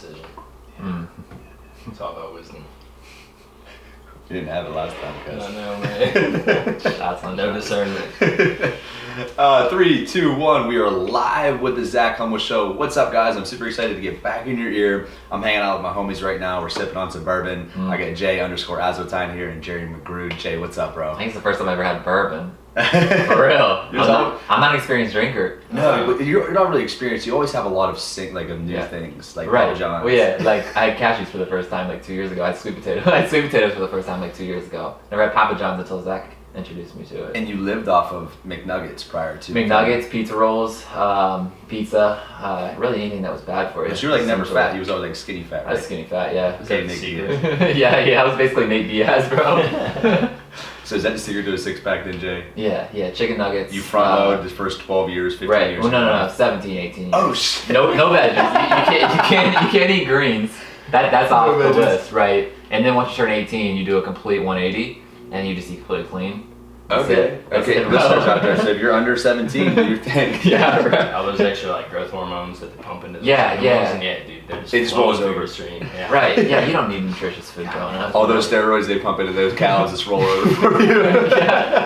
decision. Mm. It's all about wisdom. You didn't have it last time, I cuz. know, man. Shots on No shots. discernment. 3, 2, 1. We are live with the Zach Homol Show. What's up, guys? I'm super excited to get back in your ear. I'm hanging out with my homies right now. We're sipping on some bourbon. I got J_Azotine here and Jerry McGrew. Jay, what's up, bro? I think it's the first time I ever had bourbon. For real. I'm not an experienced drinker. No, but you're not really experienced. You always have a lot of new things, like Right. Papa John's. Well, yeah, like I had cashews for the first time like 2 years ago. I had sweet potatoes. I had sweet potatoes for the first time like 2 years ago. Never had Papa John's until Zach introduced me to it. And you lived off of McNuggets prior to McNuggets, pizza rolls, pizza, really anything that was bad for you. But you were like never essentially. fat. You was always like skinny fat, I right? was skinny fat, yeah. Is that the Nick secret? yeah, I was basically Nate Diaz, bro. So is that the secret to a six-pack then, Jay? yeah, chicken nuggets. You front load the first 12 years, 15 right. years. Well, no, 17, 18 years. Oh, shit. No veggies. You can't eat greens. That's off the veggies. list, right? And then once you turn 18, you do a complete 180, and you just eat completely clean. That's Okay. it. That's Okay. it. Listeners out there, so if you're under 17, do your thing. Yeah, right. All those extra like growth hormones that they pump into the Yeah, hormones, yeah. and yeah, dude, they're just It just flows rolls over over. a stream. Yeah. Right. Yeah, you don't need nutritious food growing up. All those steroids they pump into those cows just roll over for you.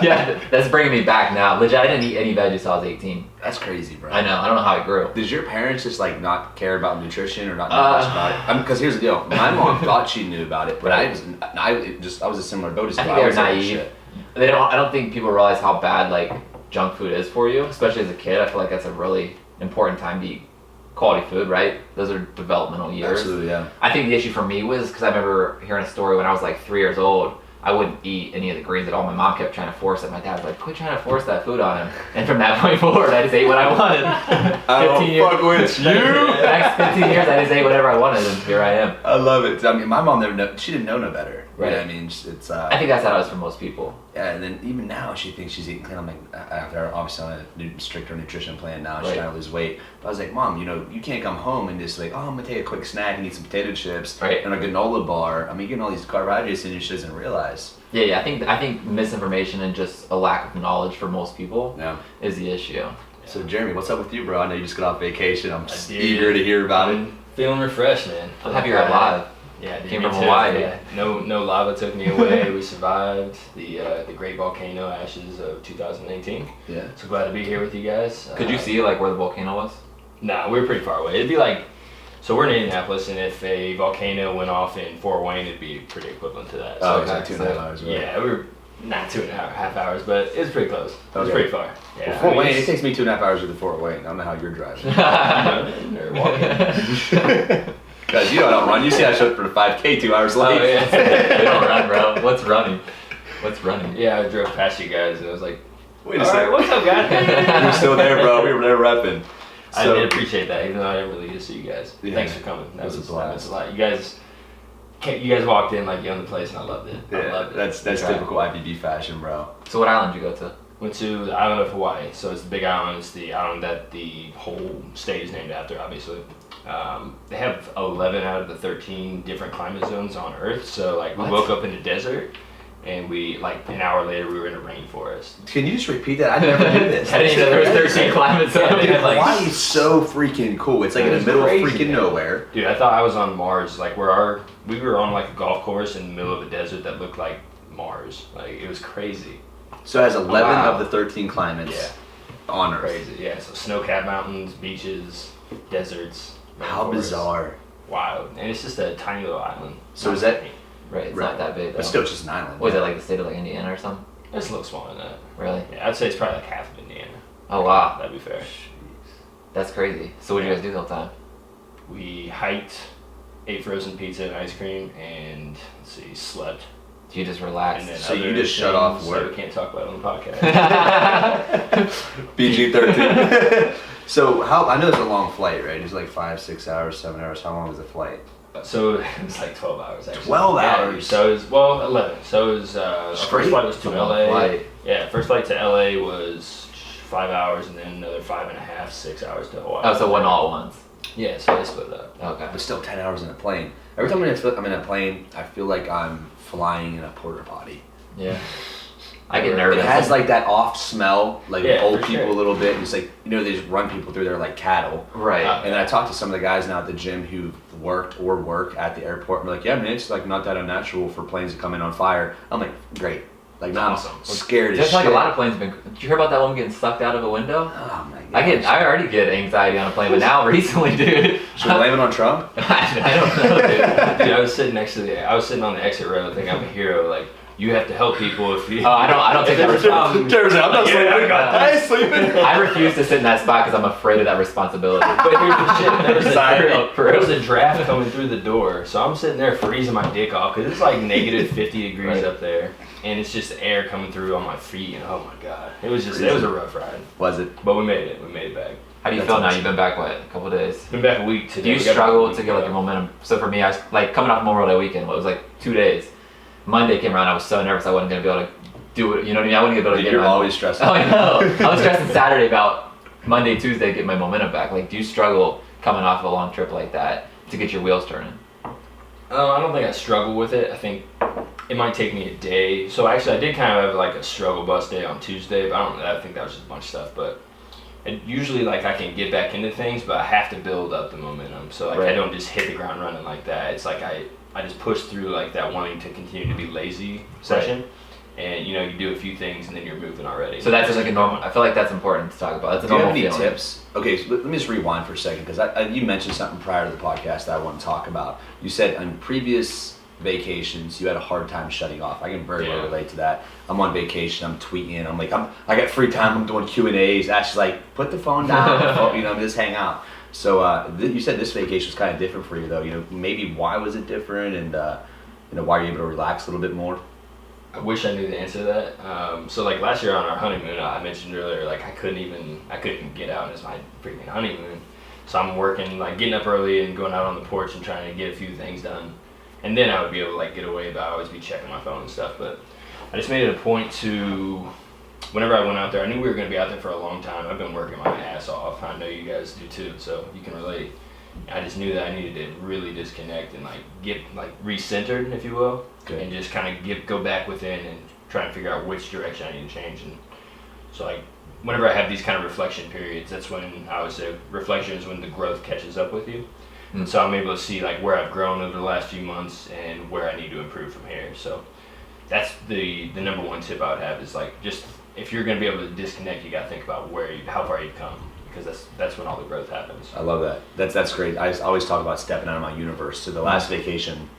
yeah, that's bringing me back now. Legit, I didn't eat any veggies till I was 18. That's crazy, bro. I know. I don't know how I grew. Did your parents just like not care about nutrition or not know much about it? Because here's the deal. My mom thought she knew about it, but I was a similar boat as I you. think they were was like, naive. shit. I don't think people realize how bad like junk food is for you, especially as a kid. I feel like that's a really important time to eat quality food, right? Those are developmental years. Absolutely, yeah. I think the issue for me was because I remember hearing a story when I was like 3 years old. I wouldn't eat any of the greens at all. My mom kept trying to force it. My dad was like, quit trying to force that food on him. And from that point forward, I just ate what I wanted. I don't 15 years. fuck with you. The next 15 years, I just ate whatever I wanted, and here I am. I love it. I mean, my mom she didn't know no better. Right. You know what I mean, it's. I think that's how it is for most people. Yeah, and then even now she thinks she's eating clean. I'm like, after obviously on a stricter nutrition plan now, she's Right. trying to lose weight. But I was like, Mom, you can't come home and just like, oh, I'm gonna take a quick snack and eat some potato chips Right. and a granola bar. I mean, you're getting all these carbohydrates in you, she doesn't realize. Yeah. I think misinformation and just a lack of knowledge for most people Yeah. is the issue. So Jeremy, what's up with you, bro? I know you just got off vacation. I'm just did. eager to hear about it. I'm feeling refreshed, man. I'm happy you're alive. Yeah, dude, Came me from too. Hawaii. Yeah. No lava took me away. We survived the great volcano ashes of 2018. Yeah. So glad to be here with you guys. Could you see like where the volcano was? Nah, we were pretty far away. It'd be like, so we're in Indianapolis, and if a volcano went off in Fort Wayne, it'd be pretty equivalent to that. Oh, So it's like 2.5 hours, right? yeah, we were not 2.5 hours, but it was pretty close. It was Okay. pretty far. Yeah, Well, Fort I mean, Wayne, it it's- takes me 2.5 hours to Fort Wayne. I don't know how you're driving. or walking. Guys, you know I don't run. You see I showed up for the 5K 2 hours late. Oh, yeah. We don't run, bro. What's running? What's running? Yeah, I drove past you guys, and I was like, Wait a all second. right, what's up, guys? We were still there, bro. We were there repping. I So- did appreciate that, even though I didn't really get to see you guys. Yeah. Thanks for coming. It was a That blast. meant a lot. You guys walked in like you owned the place, and I loved it. I Yeah, loved it. that's Yeah. typical IBB fashion, bro. So what island did you go to? Went to the island of Hawaii, so it's the big island. It's the island that the whole state is named after, obviously. They have 11 out of the 13 different climate zones on Earth. So like we What? woke up in the desert, and we like an hour later we were in a rainforest. Can you just repeat that? I never did this. I didn't even know there was 13 climate zones. Yeah, dude, like- Hawaii is so freaking cool. It's like in the It's middle crazy, of freaking man. nowhere. Dude, I thought I was on Mars. Like we were on like a golf course in the middle of a desert that looked like Mars. Like it was crazy. So it has 11 Wow. of the 13 climates Yeah. on Earth. Crazy, yeah. So snow-capped mountains, beaches, deserts. How rainforests. bizarre. Wild, and it's just a tiny little island. So is that- Right, it's Right. not that big though. But still, it's just an island. Was it like the state of like Indiana or something? It's a little smaller than that. Really? Yeah, I'd say it's probably like half of Indiana. Oh wow, That'd be fair. that's crazy. So what did you guys do the whole time? We hiked, ate frozen pizza and ice cream, and let's see, slept. Did you just relax? And then So you other just shut off things work. that we can't talk about on the podcast. PG-13. So I know it's a long flight, right? It's like 5, 6 hours, 7 hours. How long was the flight? So it was like 12 hours actually. 12 Yeah, hours? So it was, well, 11. So it was, our Straight? first flight was to That's a long LA. flight. Yeah, first flight to LA was 5 hours, and then another 5.5, 6 hours to Hawaii. Oh, so one all at once. Yeah, so they split it up. Okay. But still 10 hours in a plane. Every time I'm in a plane, I feel like I'm flying in a porta potty. Yeah. I get nervous. It has like that off smell, like old for people sure. a little bit. It's like, you know, they just run people through there like cattle. Right. And then I talked to some of the guys now at the gym who worked or work at the airport, and they're like, yeah, man, it's like not that unnatural for planes to come in on fire. I'm like, great. Like, now Awesome. I'm scared as Just shit. like a lot of planes have been. Did you hear about that woman getting sucked out of a window? Oh my god. I already get anxiety on a plane, but now recently, dude. Should we blame it on Trump? I don't know, dude. Dude, I was sitting on the exit row thinking I'm a hero. Like, you have to help people if you. Oh, I don't take that responsibility. Jeremy's like, I'm not sleeping. I ain't sleeping. I refuse to sit in that spot because I'm afraid of that responsibility. But here's the shit. There was, Anxiety. there was a draft coming through the door, so I'm sitting there freezing my dick off because it's like negative 50 degrees Right. up there, and it's just air coming through on my feet, and oh my god, it was a rough ride. Was it? But we made it back. How do you That's feel now? awesome. You've been back, what, a couple days? Been back a week today. Do you We got back a struggle week to get like ago. your momentum? So for me, I was like coming off Memorial Day weekend, it was like 2 days. Monday came around, I was so nervous I wasn't going to be able to do it. You know what I mean? I wouldn't be able to get You're my... always stressed. Oh, I know. I was stressing Saturday about Monday, Tuesday, get my momentum back. Like, do you struggle coming off a long trip like that to get your wheels turning? I don't think I struggle with it. I think it might take me a day. So actually, I did kind of have like a struggle bus day on Tuesday, but I think that was just a bunch of stuff. But and usually, like, I can get back into things, but I have to build up the momentum. So like, Right. I don't just hit the ground running like that. It's like I just push through like that wanting to continue to be lazy session. And you know, you do a few things and then you're moving already. So that's just like a normal... I feel like that's important to talk about. That's a Do you have normal any feeling. tips? Okay, so let me just rewind for a second because you mentioned something prior to the podcast that I want to talk about. You said on previous vacations you had a hard time shutting off. I can very well relate to that. I'm on vacation, I'm tweeting, I'm like, I got free time, I'm doing Q&As. Ashley's like, put the phone down, you know, just hang out. So you said this vacation was kind of different for you though. You know, maybe why was it different, and you know, why are you able to relax a little bit more? I wish I knew the answer to that. So like last year on our honeymoon, I mentioned earlier, like I couldn't get out. It's my freaking honeymoon. So I'm working, like getting up early and going out on the porch and trying to get a few things done. And then I would be able to like get away, but I always be checking my phone and stuff. But I just made it a point to, whenever I went out there, I knew we were going to be out there for a long time. I've been working my ass off. I know you guys do too, so you can relate. I just knew that I needed to really disconnect and like get like recentered, if you will, and just kind of go back within and try and figure out which direction I need to change. And so like whenever I have these kind of reflection periods, that's when I would say reflection is when the growth catches up with you. And so I'm able to see like where I've grown over the last few months and where I need to improve from here. So that's the number one tip I would have is like, just if you're going to be able to disconnect, you got to think about how far you've come, because that's when all the growth happens. I love that. That's great. I always talk about stepping out of my universe. So the last vacation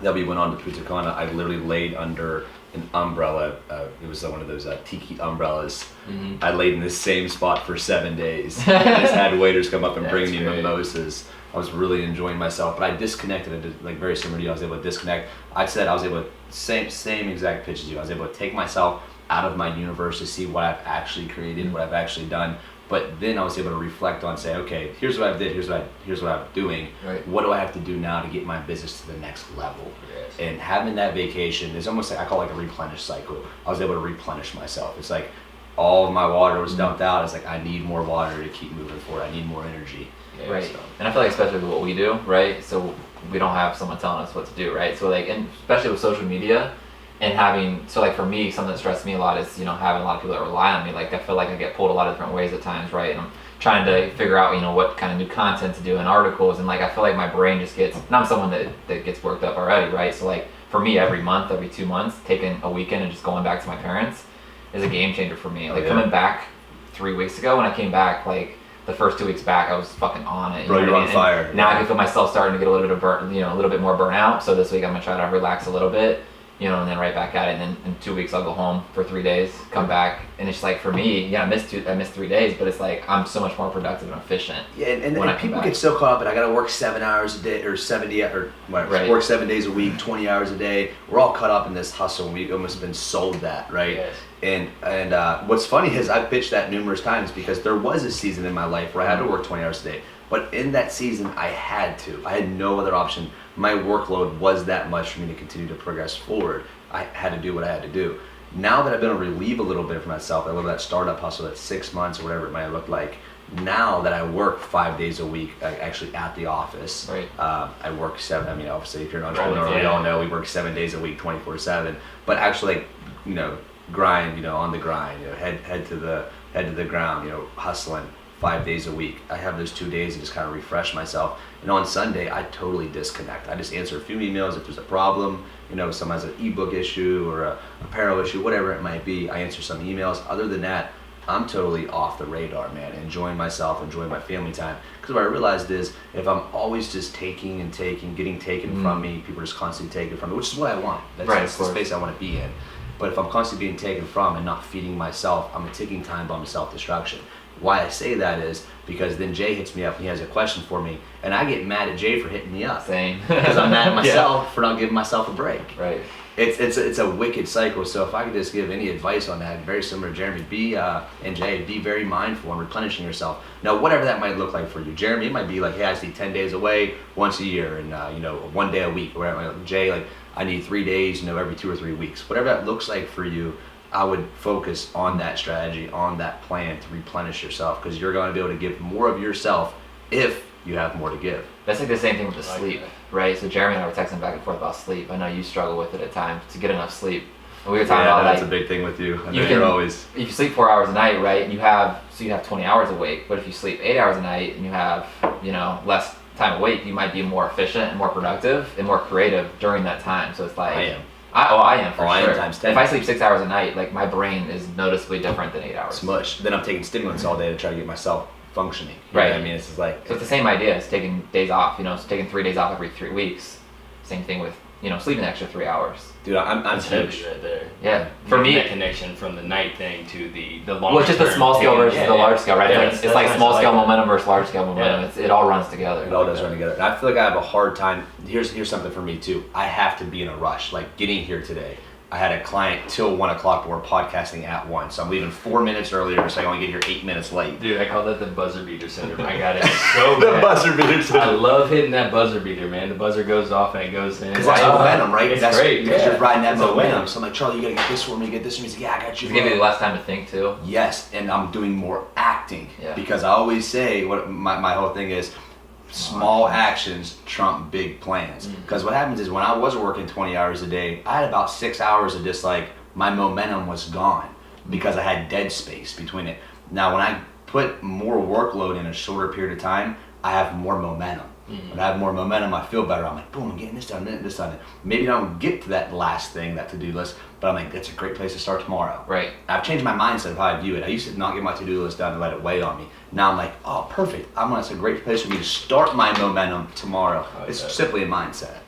that we went on to Punta Cana, I literally laid under an umbrella. It was one of those tiki umbrellas. Mm-hmm. I laid in the same spot for 7 days. I just had waiters come up and bring me That's great. mimosas. I was really enjoying myself, but I disconnected. I did, like very similar to you. I was able to disconnect. I said I was able to same exact pitch as you. I was able to take myself out of my universe to see what I've actually created, what I've actually done. But then I was able to reflect on, say, okay, here's what I did, here's what I'm doing. Right. What do I have to do now to get my business to the next level? Yes. And having that vacation is almost like, I call it like a replenish cycle. I was able to replenish myself. It's like all of my water was dumped out. It's like I need more water to keep moving forward. I need more energy. Yeah, Right. so. And I feel like especially with what we do, right? So we don't have someone telling us what to do, right? So like, and especially with social media and having, so like for me, something that stresses me a lot is, you know, having a lot of people that rely on me. Like I feel like I get pulled a lot of different ways at times, right? And I'm trying to figure out, you know, what kind of new content to do in articles. And like, I feel like my brain just gets, and I'm someone that gets worked up already, right? So like for me, every month, every 2 months, taking a weekend and just going back to my parents is a game changer for me. Like coming back 3 weeks ago, when I came back, like, the first 2 weeks back, I was fucking on it. Bro, know you're what I on mean? fire. And now I can feel myself starting to get a little bit of a little bit more burnout. So this week I'm gonna try to relax a little bit, you know, and then right back at it. And then in 2 weeks I'll go home for 3 days, come back, and it's like for me, yeah, I missed 3 days, but it's like I'm so much more productive and efficient. Yeah, and when I come people back. get so caught up in I gotta work 7 hours a day or 70 or whatever, Right. work 7 days a week, 20 hours a day. We're all caught up in this hustle, and we've almost been sold that, right? Yes. And what's funny is I've pitched that numerous times because there was a season in my life where I had to work 20 hours a day. But in that season, I had to. I had no other option. My workload was that much for me to continue to progress forward. I had to do what I had to do. Now that I've been able to relieve a little bit for myself, I love that startup hustle, that 6 months or whatever it might look like. Now that I work 5 days a week, actually at the office, Right. I work obviously if you're an entrepreneur, we all know we work 7 days a week, 24/7. But actually, like, you know, grind, on the grind, head to the ground, hustling 5 days a week. I have those 2 days to just kind of refresh myself. And on Sunday, I totally disconnect. I just answer a few emails if there's a problem, someone has an ebook issue or a apparel issue, whatever it might be. I answer some emails. Other than that, I'm totally off the radar, man. Enjoying myself, enjoying my family time. Because what I realized is, if I'm always just taking and taking, getting taken from me, people are just constantly taking from me, which is what I want. That's the space I want to be in. But if I'm constantly being taken from and not feeding myself, I'm a ticking time bomb of self-destruction. Why I say that is because then Jay hits me up and he has a question for me, and I get mad at Jay for hitting me up. Same. Because I'm mad at myself for not giving myself a break. Right. It's a wicked cycle. So if I could just give any advice on that, very similar to Jeremy, and Jay, be very mindful and replenishing yourself. Now, whatever that might look like for you. Jeremy, it might be like, hey, I see 10 days away once a year, and 1 day a week. Or whatever. Jay, like, I need 3 days, every 2 or 3 weeks. Whatever that looks like for you, I would focus on that strategy, on that plan to replenish yourself, because you're going to be able to give more of yourself if you have more to give. That's like the same thing with the sleep, right? So Jeremy and I were texting back and forth about sleep. I know you struggle with it at times to get enough sleep. And we were talking about that's a big thing with you. I know you're always. If you sleep 4 hours a night, right? You have 20 hours awake. But if you sleep 8 hours a night and you have less time awake, you might be more efficient and more productive and more creative during that time. So it's like I am. I am for sure. I am times 10. If I sleep 6 hours a night, like my brain is noticeably different than 8 hours. Smush. Then I'm taking stimulants all day to try to get myself functioning. Right. I mean, it's just like. So it's the same idea as taking days off. It's taking 3 days off every 3 weeks. Same thing with sleeping an extra 3 hours. Dude, I'm heavy right there. Yeah. For me, that connection from the night thing to the long. Well, it's just the small scale versus the large scale, right? Yeah, it's like small scale momentum versus large scale momentum. Yeah. It all runs together. It all does run together. And I feel like I have a hard time. Here's something for me too. I have to be in a rush. Like getting here today, I had a client till 1 o'clock, but we're podcasting at 1. So I'm leaving 4 minutes earlier, so I only get here 8 minutes late. Dude, I call that the buzzer beater syndrome. I got it so The bad. buzzer beater syndrome. I love hitting that buzzer beater, man. The buzzer goes off and it goes in. Because that's momentum, right? It's that's great. Because you're riding that It's momentum. So I'm like, Charlie, you gotta get this for me, get this for me. He's like, yeah, I got you. To give you less time to think too. Yes, and I'm doing more acting. Yeah. Because I always say, what my whole thing is, small actions trump big plans. Because what happens is when I was working 20 hours a day, I had about 6 hours of just like, my momentum was gone because I had dead space between it. Now, when I put more workload in a shorter period of time, I have more momentum. When I have more momentum, I feel better. I'm like, boom, I'm getting this done, this done. Maybe I don't get to that last thing, that to-do list, but I'm like, that's a great place to start tomorrow. Right. I've changed my mindset of how I view it. I used to not get my to-do list done and let it weigh on me. Now I'm like, oh, perfect. That's a great place for me to start my momentum tomorrow. It's simply a mindset.